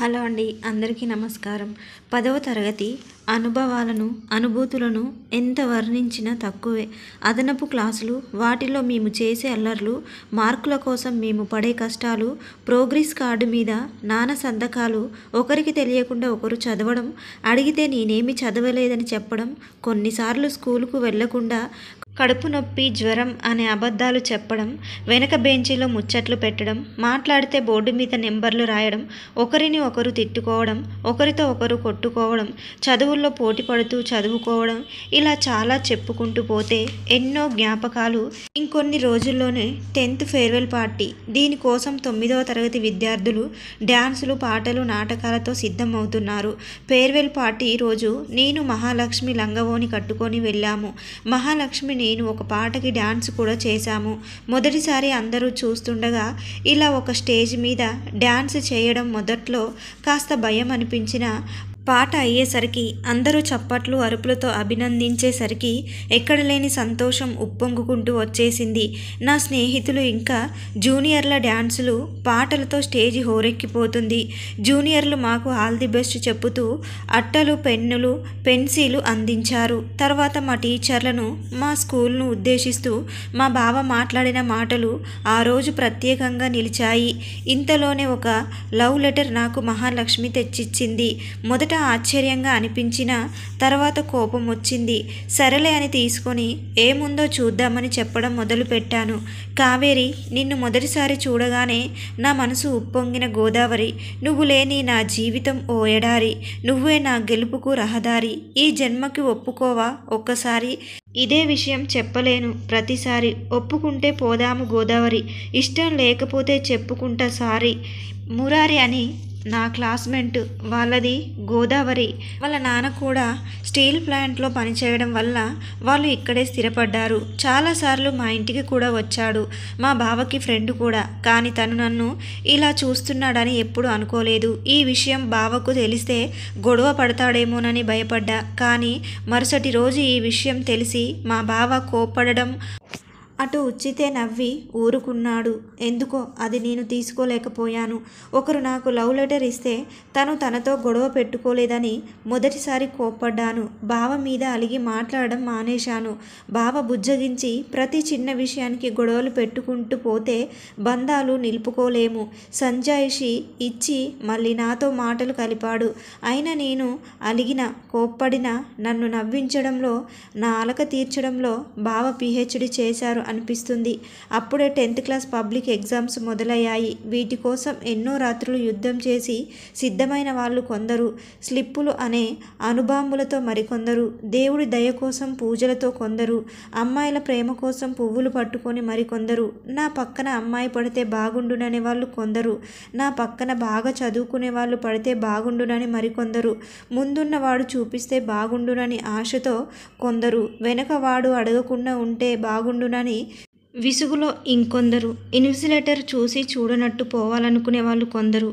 Hello అండి, అందరికీ నమస్కారం. 10వ తరగతి అనుభవాలను, అనుభూతులను ఎంత వర్ణించినా తక్కువే. అదనపు క్లాసులు, వాటిలో మేము చేసే అల్లర్లు, మార్కుల కోసం మేము పడే కష్టాలు, ప్రోగ్రెస్ కార్డు మీద నాన్న సంతకాలు, ఒకరికి తెలియకుండా ఒకరు చదవడం, అడిగితే నేనేమి చదవలేదని చెప్పడం, కొన్నిసార్లు స్కూలుకు వెళ్లకుండా కడుపు నొప్పి, జ్వరం అనే అబద్ధాలు చెప్పడం, వెనక బెంచీలో ముచ్చట్లు పెట్టడం, మాట్లాడితే బోర్డు మీద నెంబర్లు రాయడం, ఒకరిని ఒకరు తిట్టుకోవడం, ఒకరితో ఒకరు కొట్టుకోవడం, చదువుల్లో పోటీ పడుతూ చదువుకోవడం, ఇలా చాలా చెప్పుకుంటూ పోతే ఎన్నో జ్ఞాపకాలు. ఇంకొన్ని రోజుల్లోనే 10th ఫేర్వెల్ పార్టీ. దీనికోసం 9వ తరగతి విద్యార్థులు డ్యాన్సులు, పాటలు, నాటకాలతో సిద్ధమవుతున్నారు. ఫేర్వెల్ పార్టీ రోజు నేను మహాలక్ష్మి లంగవోని కట్టుకొని వెళ్ళాము. మహాలక్ష్మి నేను ఒక పాటకి డ్యాన్స్ కూడా చేశాము. మొదటిసారి అందరూ చూస్తుండగా ఇలా ఒక స్టేజ్ మీద డ్యాన్స్ చేయడం మొదట్లో కాస్త భయం అనిపించిన, పాట అయ్యేసరికి అందరూ చప్పట్లు, అరుపులతో అభినందించేసరికి ఎక్కడలేని సంతోషం ఉప్పొంగుకుంటూ వచ్చేసింది. నా స్నేహితులు ఇంకా జూనియర్ల డ్యాన్సులు, పాటలతో స్టేజి హోరెక్కిపోతుంది. జూనియర్లు మాకు ఆల్ ది బెస్ట్ చెప్పుతూ అట్టలు, పెన్నులు, పెన్సిలు అందించారు. తర్వాత మా టీచర్లను, మా స్కూల్ను ఉద్దేశిస్తూ మా బావ మాట్లాడిన మాటలు ఆ రోజు ప్రత్యేకంగా నిలిచాయి. ఇంతలోనే ఒక లవ్ లెటర్ నాకు మహాలక్ష్మి తెచ్చిచ్చింది. మొదట ఆశ్చర్యంగా అనిపించిన, తర్వాత కోపం వచ్చింది. సరేలే అని తీసుకొని ఏముందో చూద్దామని చెప్పడం మొదలుపెట్టాను. కావేరి, నిన్ను మొదటిసారి చూడగానే నా మనసు ఉప్పొంగిన గోదావరి. నువ్వు లేని నా జీవితం ఓ ఎడారి. నువ్వే నా గెలుపుకు రహదారి. ఈ జన్మకి ఒప్పుకోవా ఒక్కసారి? ఇదే విషయం చెప్పలేను ప్రతిసారి. ఒప్పుకుంటే పోదాము గోదావరి, ఇష్టం లేకపోతే చెప్పుకుంటా సారీ. మురారి అని నా క్లాస్మేట్, వాళ్ళది గోదావరి. వాళ్ళ నాన్న కూడా స్టీల్ ప్లాంట్లో పనిచేయడం వల్ల వాళ్ళు ఇక్కడే స్థిరపడ్డారు. చాలాసార్లు మా ఇంటికి కూడా వచ్చాడు. మా బావకి ఫ్రెండ్ కూడా. కానీ తను నన్ను ఇలా చూస్తున్నాడని ఎప్పుడు అనుకోలేదు. ఈ విషయం బావకు తెలిస్తే గొడవ పడతాడేమోనని భయపడ్డా. కానీ మరుసటి రోజు ఈ విషయం తెలిసి మా బావ కోప్పడడం, అటు ఉచ్చితే నవ్వి ఊరుకున్నాడు. ఎందుకో అది నేను తీసుకోలేకపోయాను. ఒకరు నాకు లవ్ లెటర్ ఇస్తే తను తనతో గొడవ పెట్టుకోలేదని మొదటిసారి కోప్పడ్డాను. బావ మీద అలిగి మాట్లాడడం మానేశాను. బావ బుజ్జగించి ప్రతి చిన్న విషయానికి గొడవలు పెట్టుకుంటూ పోతే బంధాలు నిలుపుకోలేము. సంజాయిషి ఇచ్చి మళ్ళీ నాతో మాటలు కలిపాడు. అయినా నేను అలిగిన, కోప్పడిన, నన్ను నవ్వించడంలో, నా అలక తీర్చడంలో బావ పిహెచ్డి చేశారు అనిపిస్తుంది. అప్పుడే 10th క్లాస్ పబ్లిక్ ఎగ్జామ్స్ మొదలయ్యాయి. వీటి కోసం ఎన్నో రాత్రులు యుద్ధం చేసి సిద్ధమైన వాళ్ళు కొందరు, స్లిప్పులు అనే అణుబాంబులతో మరికొందరు, దేవుడి దయ కోసం పూజలతో కొందరు, అమ్మాయిల ప్రేమ కోసం పువ్వులు పట్టుకొని మరికొందరు, నా పక్కన అమ్మాయి పడితే బాగుండుననే వాళ్ళు కొందరు, నా పక్కన బాగా చదువుకునే వాళ్ళు పడితే బాగుండునని మరికొందరు, ముందున్నవాడు చూపిస్తే బాగుండునని ఆశతో కొందరు, వెనక వాడు అడగకుండా ఉంటే బాగుండునని విసుగులో ఇంకొందరు, ఇన్విజిలేటర్ చూసి చూడనట్టు పోవాలనుకునే వాళ్ళు కొందరు,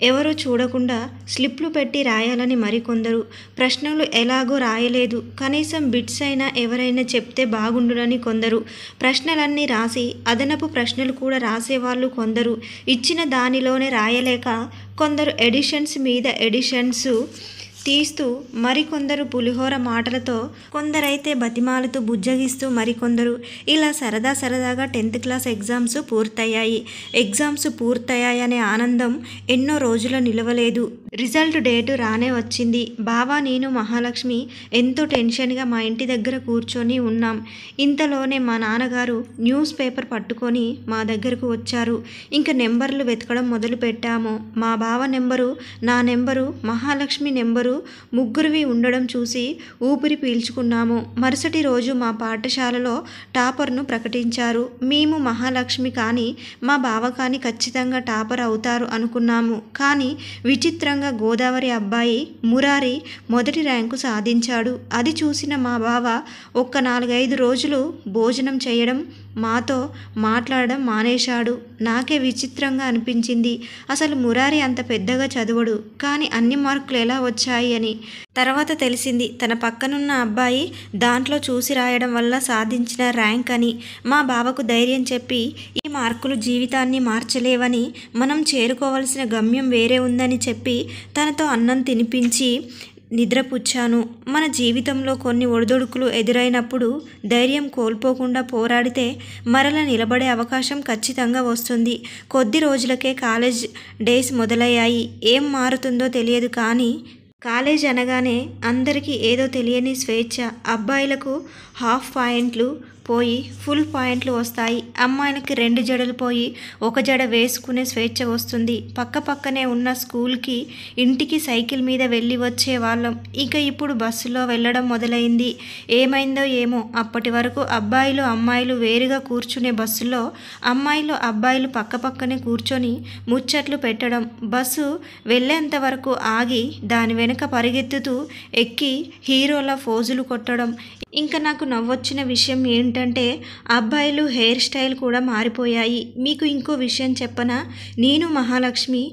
ఎవరో చూడకుండా స్లిప్లు పెట్టి రాయాలని మరికొందరు, ప్రశ్నలు ఎలాగో రాయలేదు, కనీసం బిట్స్ అయినా ఎవరైనా చెప్తే బాగుండునని కొందరు, ప్రశ్నలన్నీ రాసి అదనపు ప్రశ్నలు కూడా రాసేవాళ్ళు కొందరు, ఇచ్చిన దానిలోనే రాయలేక కొందరు ఎడిషన్స్ మీద ఎడిషన్స్ తీస్తూ, మరికొందరు పులిహోర మాటలతో, కొందరైతే బతిమాలతో బుజ్జగిస్తూ మరికొందరు. ఇలా సరదాగా 10th క్లాస్ ఎగ్జామ్స్ పూర్తయ్యాయి. ఎగ్జామ్స్ పూర్తయ్యాయనే ఆనందం ఎన్నో రోజులు నిలవలేదు. రిజల్ట్ డేటు రానే వచ్చింది. బావ, నేను, మహాలక్ష్మి ఎంతో టెన్షన్గా మా ఇంటి దగ్గర కూర్చొని ఉన్నాం. ఇంతలోనే మా నాన్నగారు న్యూస్ పేపర్ పట్టుకొని మా దగ్గరకు వచ్చారు. ఇంక నెంబర్లు వెతకడం మొదలు పెట్టాము. మా బావ నెంబరు, నా నెంబరు, మహాలక్ష్మి నెంబరు ముగ్గురివి ఉండడం చూసి ఊపిరి పీల్చుకున్నాము. మరుసటి రోజు మా పాఠశాలలో టాపర్ను ప్రకటించారు. మేము మహాలక్ష్మి కానీ మా బావ కానీ ఖచ్చితంగా టాపర్ అవుతారు అనుకున్నాము. కానీ విచిత్రంగా గోదావరి అబ్బాయి మురారి మొదటి ర్యాంకు సాధించాడు. అది చూసిన మా బావ ఒక్క 4-5 రోజులు భోజనం చేయడం మాతో మాట్లాడడం మానేశాడు. నాకే విచిత్రంగా అనిపించింది. అసలు మురారి అంత పెద్దగా చదవడు, కానీ అన్ని మార్కులు ఎలా వచ్చాయి అని. తర్వాత తెలిసింది తన పక్కనున్న అబ్బాయి దాంట్లో చూసి రాయడం వల్ల సాధించిన ర్యాంక్ అని. మా బావకు ధైర్యం చెప్పి ఈ మార్కులు జీవితాన్ని మార్చలేవని, మనం చేరుకోవలసిన గమ్యం వేరే ఉందని చెప్పి తనతో అన్నం తినిపించి నిద్రపుచ్చాను. మన జీవితంలో కొన్ని ఒడిదొడుకులు ఎదురైనప్పుడు ధైర్యం కోల్పోకుండా పోరాడితే మరల నిలబడే అవకాశం ఖచ్చితంగా వస్తుంది. కొద్ది రోజులకే కాలేజ్ డేస్ మొదలయ్యాయి. ఏం మారుతుందో తెలియదు, కానీ కాలేజ్ అనగానే అందరికీ ఏదో తెలియని స్వేచ్ఛ. అబ్బాయిలకు హాఫ్ పాయింట్లు పోయి ఫుల్ పాయింట్లు వస్తాయి. అమ్మాయిలకి 2 జడలు పోయి 1 జడ వేసుకునే స్వేచ్ఛ వస్తుంది. పక్క పక్కనే ఉన్న స్కూల్కి ఇంటికి సైకిల్ మీద వెళ్ళి వచ్చే వాళ్ళం. ఇక ఇప్పుడు బస్సులో వెళ్ళడం మొదలైంది. ఏమైందో ఏమో, అప్పటి వరకు అబ్బాయిలు అమ్మాయిలు వేరుగా కూర్చునే బస్సులో అమ్మాయిలు అబ్బాయిలు పక్క పక్కనే కూర్చొని ముచ్చట్లు పెట్టడం, బస్సు వెళ్ళేంత వరకు ఆగి దాని వెనుక పరిగెత్తుతూ ఎక్కి హీరోల ఫోజులు కొట్టడం. ఇంకా నాకు నవ్వొచ్చిన విషయం ఏంటంటే అబ్బాయిలు హెయిర్ స్టైల్ కూడా మారిపోయాయి. మీకు ఇంకో విషయం చెప్పనా? నేను మహాలక్ష్మి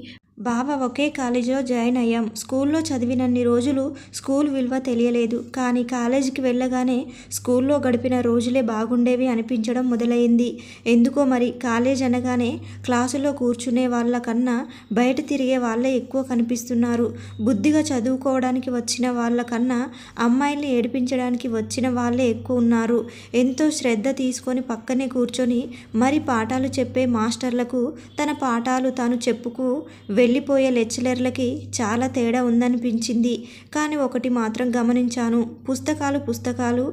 బావ ఒకే కాలేజీలో జాయిన్ అయ్యాం. స్కూల్లో చదివినన్ని రోజులు స్కూల్ విలువ తెలియలేదు, కానీ కాలేజీకి వెళ్ళగానే స్కూల్లో గడిపిన రోజులే బాగుండేవి అనిపించడం మొదలైంది. ఎందుకో మరి కాలేజ్ అనగానే క్లాసులో కూర్చునే వాళ్ళ కన్నా బయట తిరిగే వాళ్ళే ఎక్కువ కనిపిస్తున్నారు. బుద్ధిగా చదువుకోవడానికి వచ్చిన వాళ్ళ కన్నా అమ్మాయిల్ని ఏడిపించడానికి వచ్చిన వాళ్ళే ఎక్కువ ఉన్నారు. ఎంతో శ్రద్ధ తీసుకొని పక్కనే కూర్చొని మరి పాఠాలు చెప్పే మాస్టర్లకు తన పాఠాలు తాను చెప్పుకు వెళ్ళిపోయే లెక్చరర్లకి చాలా తేడా ఉందనిపించింది. కానీ ఒకటి మాత్రం గమనించాను. పుస్తకాలు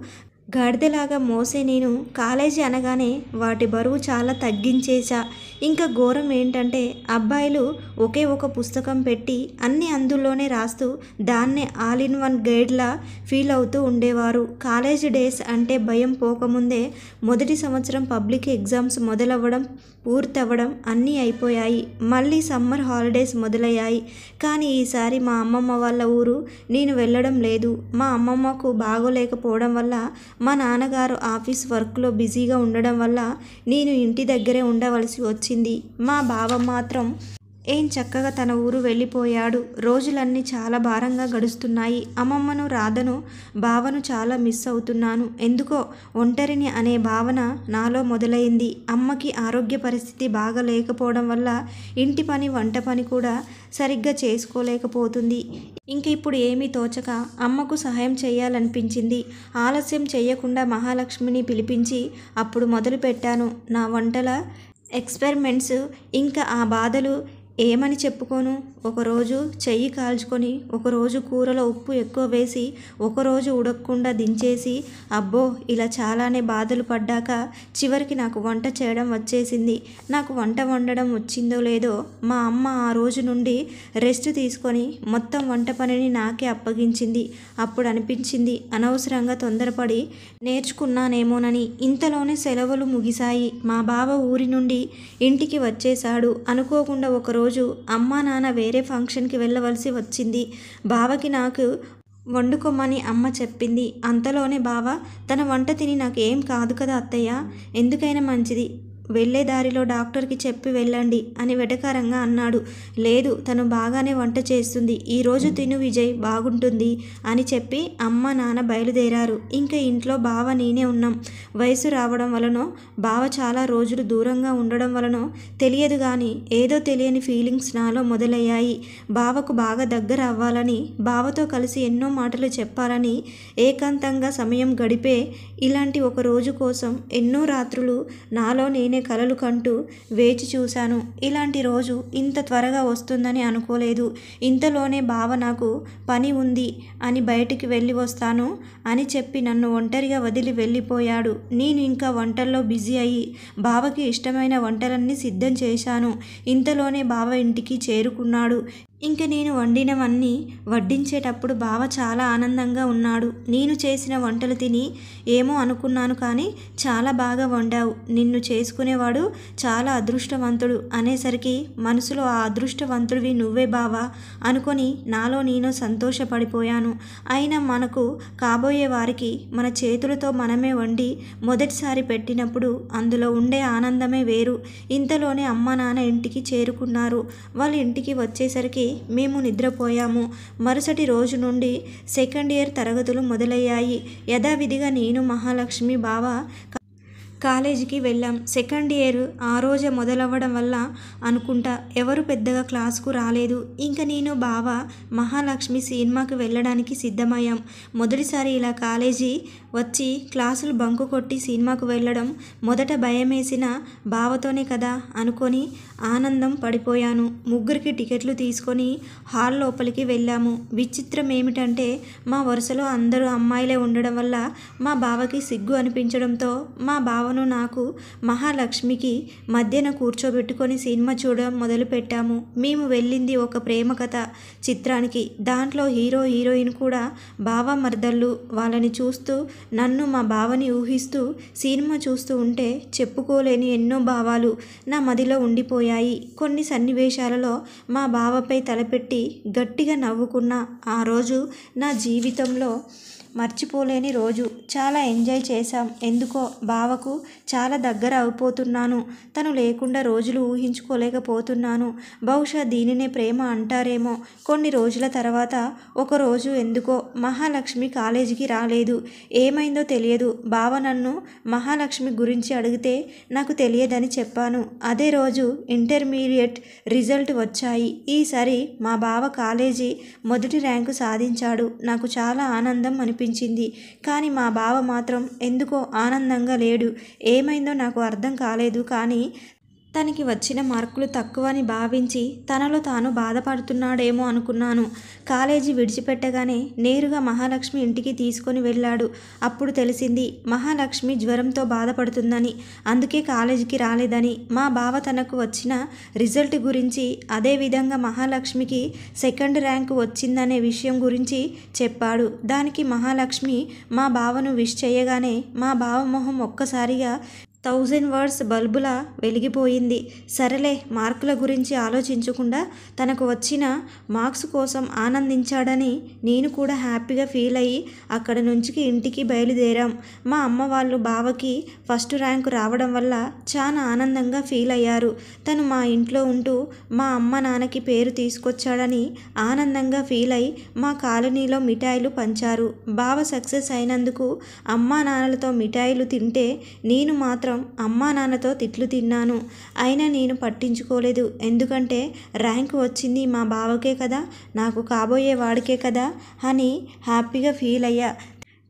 గాడిదలాగా మోసే నేను కాలేజీ అనగానే వాటి బరువు చాలా తగ్గించేశా. ఇంకా ఘోరం ఏంటంటే అబ్బాయిలు ఒకే ఒక పుస్తకం పెట్టి అన్నీ అందులోనే రాస్తూ దాన్నే ఆల్ ఇన్ వన్ గైడ్లా ఫీల్ అవుతూ ఉండేవారు. కాలేజ్ డేస్ అంటే భయం పోకముందే మొదటి సంవత్సరం పబ్లిక్ ఎగ్జామ్స్ మొదలవ్వడం పూర్తవ్వడం అన్నీ అయిపోయాయి. మళ్ళీ సమ్మర్ హాలిడేస్ మొదలయ్యాయి. కానీ ఈసారి మా అమ్మమ్మ వాళ్ళ ఊరు నేను వెళ్ళడం లేదు. మా అమ్మమ్మకు బాగోలేకపోవడం వల్ల, మా నాన్నగారు ఆఫీస్ వర్క్లో బిజీగా ఉండడం వల్ల నేను ఇంటి దగ్గరే ఉండవలసి వచ్చింది. మా బావ మాత్రం ఏం చక్కగా తన ఊరు వెళ్ళిపోయాడు. రోజులన్నీ చాలా భారంగా గడుస్తున్నాయి. అమ్మమ్మను, రాధను, బావను చాలా మిస్ అవుతున్నాను. ఎందుకో ఒంటరిని అనే భావన నాలో మొదలైంది. అమ్మకి ఆరోగ్య పరిస్థితి బాగా లేకపోవడం వల్ల ఇంటి పని, వంట పని కూడా సరిగ్గా చేసుకోలేకపోతుంది. ఇంక ఇప్పుడు ఏమీ తోచక అమ్మకు సహాయం చేయాలనిపించింది. ఆలస్యం చేయకుండా మహాలక్ష్మిని పిలిపించి అప్పుడు మొదలుపెట్టాను నా వంటల ఎక్స్పెరిమెంట్స్. ఇంకా ఆ బాధలు ఏమని చెప్పుకోను. ఒకరోజు చెయ్యి కాల్చుకొని, ఒకరోజు కూరలో ఉప్పు ఎక్కువ వేసి, ఒకరోజు ఉడకకుండా దించేసి, అబ్బో ఇలా చాలానే బాధలు పడ్డాక చివరికి నాకు వంట చేయడం వచ్చేసింది. నాకు వంట వండడం వచ్చిందో లేదో మా అమ్మ ఆ రోజు నుండి రెస్ట్ తీసుకొని మొత్తం వంట పనిని నాకే అప్పగించింది. అప్పుడు అనిపించింది అనవసరంగా తొందరపడి నేర్చుకున్నానేమోనని. ఇంతలోనే సెలవులు ముగిశాయి. మా బావ ఊరి నుండి ఇంటికి వచ్చేశాడు. అనుకోకుండా ఒకరోజు అమ్మా నాన్న వేరే ఫంక్షన్కి వెళ్ళవలసి వచ్చింది. బావకి నాకు వండుకోమని అమ్మ చెప్పింది. అంతలోనే బావ తన వంట తిని నాకు ఏం కాదు కదా అత్తయ్య, ఎందుకైనా మంచిది వెళ్ళే దారిలో డాక్టర్కి చెప్పి వెళ్ళండి అని వెటకారంగా అన్నాడు. లేదు, తను బాగానే వంట చేస్తుంది, ఈరోజు తిను విజయ్, బాగుంటుంది అని చెప్పి అమ్మ నాన్న బయలుదేరారు. ఇంకా ఇంట్లో బావ నేనే ఉన్నాం. వయసు రావడం వలనో, బావ చాలా రోజులు దూరంగా ఉండడం వలనో తెలియదు కానీ ఏదో తెలియని ఫీలింగ్స్ నాలో మొదలయ్యాయి. బావకు బాగా దగ్గర అవ్వాలని, బావతో కలిసి ఎన్నో మాటలు చెప్పాలని ఏకాంతంగా సమయం గడిపే ఇలాంటి ఒక రోజు కోసం ఎన్నో రాత్రులు నాలో నేనే కలలు కంటూ వేచి చూశాను. ఇలాంటి రోజు ఇంత త్వరగా వస్తుందని అనుకోలేదు. ఇంతలోనే బావ నాకు పని ఉంది అని బయటికి వెళ్ళి వస్తాను అని చెప్పి నన్ను ఒంటరిగా వదిలి వెళ్ళిపోయాడు. నేను ఇంకా వంటల్లో బిజీ అయ్యి బావకి ఇష్టమైన వంటలన్నీ సిద్ధం చేశాను. ఇంతలోనే బావ ఇంటికి చేరుకున్నాడు. ఇంక నేను వండినవన్నీ వడ్డించేటప్పుడు బావ చాలా ఆనందంగా ఉన్నాడు. నేను చేసిన వంటలు తిని ఏమో అనుకున్నాను, కానీ చాలా బాగా వండావు, నిన్ను చేసుకునేవాడు చాలా అదృష్టవంతుడు అనేసరికి మనసులో ఆ అదృష్టవంతుడివి నువ్వే బావా అనుకొని నాలో నేను సంతోషపడిపోయాను. అయినా మనకు కాబోయే వారికి మన చేతులతో మనమే వండి మొదటిసారి పెట్టినప్పుడు అందులో ఉండే ఆనందమే వేరు. ఇంతలోనే అమ్మ నాన్న ఇంటికి చేరుకున్నారు. వాళ్ళ ఇంటికి వచ్చేసరికి మేము నిద్రపోయాము. మరుసటి రోజు నుండి సెకండ్ ఇయర్ తరగతులు మొదలయ్యాయి. యథావిధిగా నేను, మహాలక్ష్మి, బావ కాలేజీకి వెళ్ళాం. సెకండ్ ఇయర్ ఆ రోజే మొదలవ్వడం వల్ల అనుకుంటా ఎవరు పెద్దగా క్లాస్కు రాలేదు. ఇంకా నేను, బావ, మహాలక్ష్మి సినిమాకి వెళ్ళడానికి సిద్ధమయ్యాం. మొదటిసారి ఇలా కాలేజీ వచ్చి క్లాసులు బంకు కొట్టి సినిమాకు వెళ్ళడం మొదట భయమేసిన బావతోనే కదా అనుకొని ఆనందం పడిపోయాను. ముగ్గురికి టికెట్లు తీసుకొని హాల్ లోపలికి వెళ్ళాము. విచిత్రం ఏమిటంటే మా వరుసలో అందరూ అమ్మాయిలే ఉండడం వల్ల మా బావకి సిగ్గు అనిపించడంతో మా బావ నాకు, మహాలక్ష్మికి మధ్యన కూర్చోబెట్టుకొని సినిమా చూడడం మొదలుపెట్టాము. మేము వెళ్ళింది ఒక ప్రేమ కథ చిత్రానికి. దాంట్లో హీరో హీరోయిన్ కూడా బావ మర్దళ్ళు. వాళ్ళని చూస్తూ నన్ను, మా బావని ఊహిస్తూ సినిమా చూస్తూ ఉంటే చెప్పుకోలేని ఎన్నో భావాలు నా మదిలో ఉండిపోయాయి. కొన్ని సన్నివేశాలలో మా బావపై తలపెట్టి గట్టిగా నవ్వుకున్న ఆ రోజు నా జీవితంలో మర్చిపోలేని రోజు. చాలా ఎంజాయ్ చేశాం. ఎందుకో బావకు చాలా దగ్గర అయిపోతున్నాను. తను లేకుండా రోజులు ఊహించుకోలేకపోతున్నాను. బహుశా దీనినే ప్రేమ అంటారేమో. కొన్ని రోజుల తర్వాత ఒకరోజు ఎందుకో మహాలక్ష్మి కాలేజీకి రాలేదు. ఏమైందో తెలియదు. బావ నన్ను మహాలక్ష్మి గురించి అడిగితే నాకు తెలియదని చెప్పాను. అదే రోజు ఇంటర్మీడియట్ రిజల్ట్ వచ్చాయి. ఈసారి మా బావ కాలేజీ మొదటి ర్యాంకు సాధించాడు. నాకు చాలా ఆనందం అనిపించింది. కానీ మా బావ మాత్రం ఎందుకో ఆనందంగా లేడు. ఏమైందో నాకు అర్థం కాలేదు. కానీ తనకి వచ్చిన మార్కులు తక్కువని భావించి తనలో తాను బాధపడుతున్నాడేమో అనుకున్నాను. కాలేజీ విడిచిపెట్టగానే నేరుగా మహాలక్ష్మి ఇంటికి తీసుకొని వెళ్ళాడు. అప్పుడు తెలిసింది మహాలక్ష్మి జ్వరంతో బాధపడుతుందని, అందుకే కాలేజీకి రాలేదని. మా బావ తనకు వచ్చిన రిజల్ట్ గురించి, అదేవిధంగా మహాలక్ష్మికి సెకండ్ ర్యాంకు వచ్చిందనే విషయం గురించి చెప్పాడు. దానికి మహాలక్ష్మి మా బావను విష్ చేయగానే మా బావ మొహం ఒక్కసారిగా 1000 వాట్స్ బల్బులా వెలిగిపోయింది. సరేలే, మార్కుల గురించి ఆలోచించకుండా తనకు వచ్చిన మార్క్స్ కోసం ఆనందించాడని నేను కూడా హ్యాపీగా ఫీల్ అయ్యి అక్కడ నుంచి ఇంటికి బయలుదేరాం. మా అమ్మ వాళ్ళు బావకి ఫస్ట్ ర్యాంకు రావడం వల్ల చాలా ఆనందంగా ఫీల్ అయ్యారు. తను మా ఇంట్లో ఉంటూ మా అమ్మ నాన్నకి పేరు తీసుకొచ్చాడని ఆనందంగా ఫీల్ అయి మా కాలనీలో మిఠాయిలు పంచారు. బావ సక్సెస్ అయినందుకు అమ్మా నాన్నలతో మిఠాయిలు తింటే నేను మాత్రం అమ్మా నాన్నతో తిట్లు తిన్నాను. అయినా నేను పట్టించుకోలేదు. ఎందుకంటే ర్యాంక్ వచ్చింది మా బావకే కదా, నాకు కాబోయే వాడికే కదా అని హ్యాపీగా ఫీల్ అయ్యా.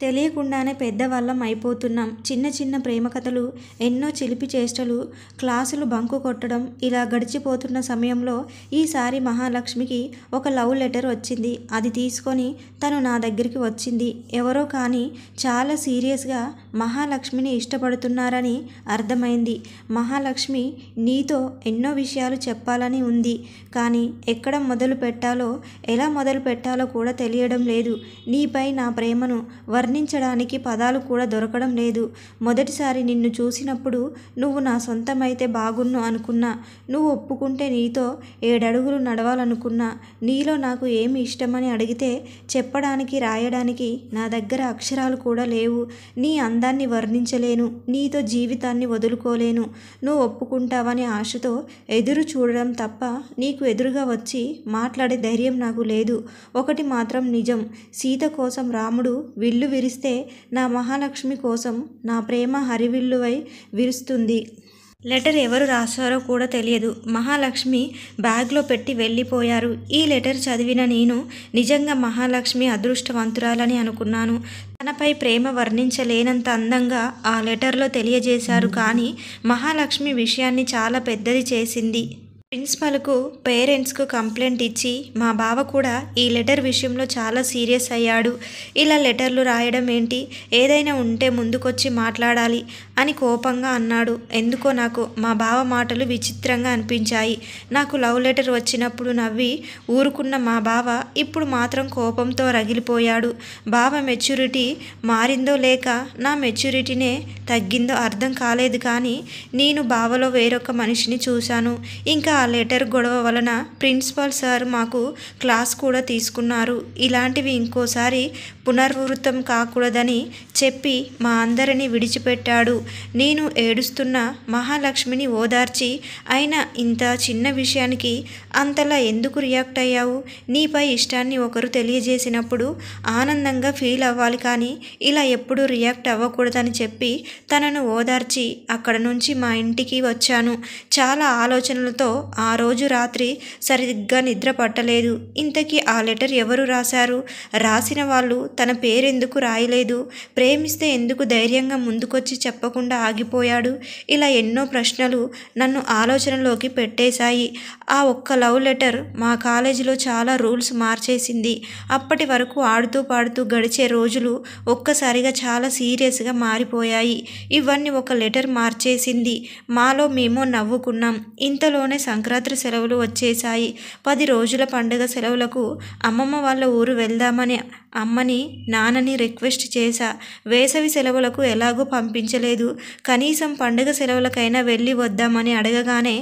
తెలియకుండానే పెద్దవాళ్ళం అయిపోతున్నాం. చిన్న చిన్న ప్రేమ కథలు, ఎన్నో చిలిపి చేష్టలు, క్లాసులు బంకు కొట్టడం ఇలా గడిచిపోతున్న సమయంలో ఈసారి మహాలక్ష్మికి ఒక లవ్ లెటర్ వచ్చింది. అది తీసుకొని తను నా దగ్గరికి వచ్చింది. ఎవరో కానీ చాలా సీరియస్గా మహాలక్ష్మిని ఇష్టపడుతున్నారని అర్థమైంది. మహాలక్ష్మి, నీతో ఎన్నో విషయాలు చెప్పాలని ఉంది, కానీ ఎక్కడ మొదలు పెట్టాలో, ఎలా మొదలు పెట్టాలో కూడా తెలియడం లేదు. నీపై నా ప్రేమను వర్ణించడానికి పదాలు కూడా దొరకడం లేదు. మొదటిసారి నిన్ను చూసినప్పుడు నువ్వు నా సొంతమైతే బాగున్ను అనుకున్నా. నువ్వు ఒప్పుకుంటే నీతో 7 అడుగులు నడవాలనుకున్నా. నీలో నాకు ఏమి ఇష్టమని అడిగితే చెప్పడానికి, రాయడానికి నా దగ్గర అక్షరాలు కూడా లేవు. నీ అందాన్ని వర్ణించలేను. నీతో జీవితాన్ని వదులుకోలేను. నువ్వు ఒప్పుకుంటావని ఆశతో ఎదురు చూడడం తప్ప నీకు ఎదురుగా వచ్చి మాట్లాడే ధైర్యం నాకు లేదు. ఒకటి మాత్రం నిజం, సీత కోసం రాముడు విల్లు విరిస్తే నా మహాలక్ష్మి కోసం నా ప్రేమ హరివిల్లువై విరుస్తుంది. లెటర్ ఎవరు రాశారో కూడా తెలియదు. మహాలక్ష్మి బ్యాగ్లో పెట్టి వెళ్ళిపోయారు. ఈ లెటర్ చదివిన నేను నిజంగా మహాలక్ష్మి అదృష్టవంతురాలని అనుకున్నాను. తనపై ప్రేమ వర్ణించలేనంత అందంగా ఆ లెటర్లో తెలియజేశారు. కానీ మహాలక్ష్మి విషయాన్ని చాలా పెద్దది చేసింది. ప్రిన్సిపల్కు పేరెంట్స్కు కంప్లైంట్ ఇచ్చి మా బావ కూడా ఈ లెటర్ విషయంలో చాలా సీరియస్ అయ్యాడు. ఇలా లెటర్లు రాయడం ఏంటి, ఏదైనా ఉంటే ముందుకొచ్చి మాట్లాడాలి అని కోపంగా అన్నాడు. ఎందుకో నాకు మా బావ మాటలు విచిత్రంగా అనిపించాయి. నాకు లవ్ లెటర్ వచ్చినప్పుడు నవ్వి ఊరుకున్న మా బావ ఇప్పుడు మాత్రం కోపంతో రగిలిపోయాడు. బావ మెచ్యూరిటీ మారిందో లేక నా మెచ్యూరిటీనే తగ్గిందో అర్థం కాలేదు, కానీ నేను బావలో వేరొక మనిషిని చూశాను. ఇంకా ఆ లెటర్ గొడవ వలన ప్రిన్సిపాల్ సార్ మాకు క్లాస్ కూడా తీసుకున్నారు. ఇలాంటివి ఇంకోసారి పునరావృతం కాకూడదని చెప్పి మా అందరినీ విడిచిపెట్టాడు. నేను ఏడుస్తున్న మహాలక్ష్మిని ఓదార్చి, అయినా ఇంత చిన్న విషయానికి అంతలా ఎందుకు రియాక్ట్ అయ్యావు? నీపై ఇష్టాన్ని ఒకరు తెలియజేసినప్పుడు ఆనందంగా ఫీల్ అవ్వాలి, కానీ ఇలా ఎప్పుడూ రియాక్ట్ అవ్వకూడదని చెప్పి తనను ఓదార్చి అక్కడ నుంచి మా ఇంటికి వచ్చాను. చాలా ఆలోచనలతో ఆ రోజు రాత్రి సరిగ్గా నిద్ర పట్టలేదు. ఇంతకీ ఆ లెటర్ ఎవరు రాశారు? రాసిన వాళ్ళు తన పేరెందుకు రాయలేదు? ప్రేమిస్తే ఎందుకు ధైర్యంగా ముందుకొచ్చి చెప్పకుండా ఆగిపోయాడు? ఇలా ఎన్నో ప్రశ్నలు నన్ను ఆలోచనలోకి పెట్టేశాయి. ఆ ఒక్క లవ్ లెటర్ మా కాలేజీలో చాలా రూల్స్ మార్చేసింది. అప్పటి వరకు ఆడుతూ పాడుతూ గడిచే రోజులు ఒక్కసారిగా చాలా సీరియస్గా మారిపోయాయి. ఇవన్నీ ఒక లెటర్ మార్చేసింది. మాలో మేము నవ్వుకున్నాం. ఇంతలోనే సంక్రాంతి సెలవులు వచ్చేశాయి. 10 రోజుల పండుగ సెలవులకు అమ్మమ్మ వాళ్ళ ఊరు వెళ్దామని అమ్మని నాన్నని రిక్వెస్ట్ చేశా. వేసవి సెలవులకు ఎలాగో పంపించలేదు, కనీసం పండుగ సెలవులకైనా వెళ్ళి వద్దామని అడగగానే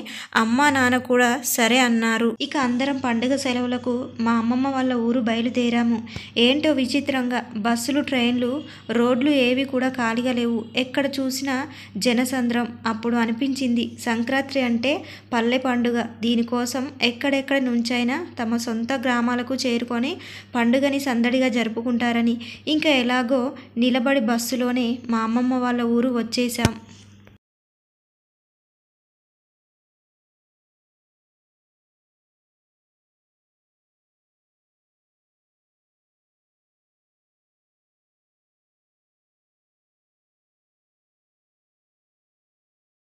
అమ్మ నాన్న కూడా సరే అన్నారు. ఇక అందరం పండుగ సెలవులకు మా అమ్మమ్మ వాళ్ళ ఊరు బయలుదేరాము. ఏంటో విచిత్రంగా బస్సులు, ట్రైన్లు, రోడ్లు ఏవి కూడా ఖాళీగా లేవు. ఎక్కడ చూసినా జనసంద్రం. అప్పుడు అనిపించింది సంక్రాంతి అంటే పల్లె పండుగ. దీనికోసం ఎక్కడెక్కడి నుంచైనా తమ సొంత గ్రామాలకు చేరుకొని పండుగని సందడిగా జరుపుకుంటారని. ఇంకా ఎలాగో నిలబడి బస్సులోనే మా అమ్మమ్మ వాళ్ళ ఊరు వచ్చేసాం.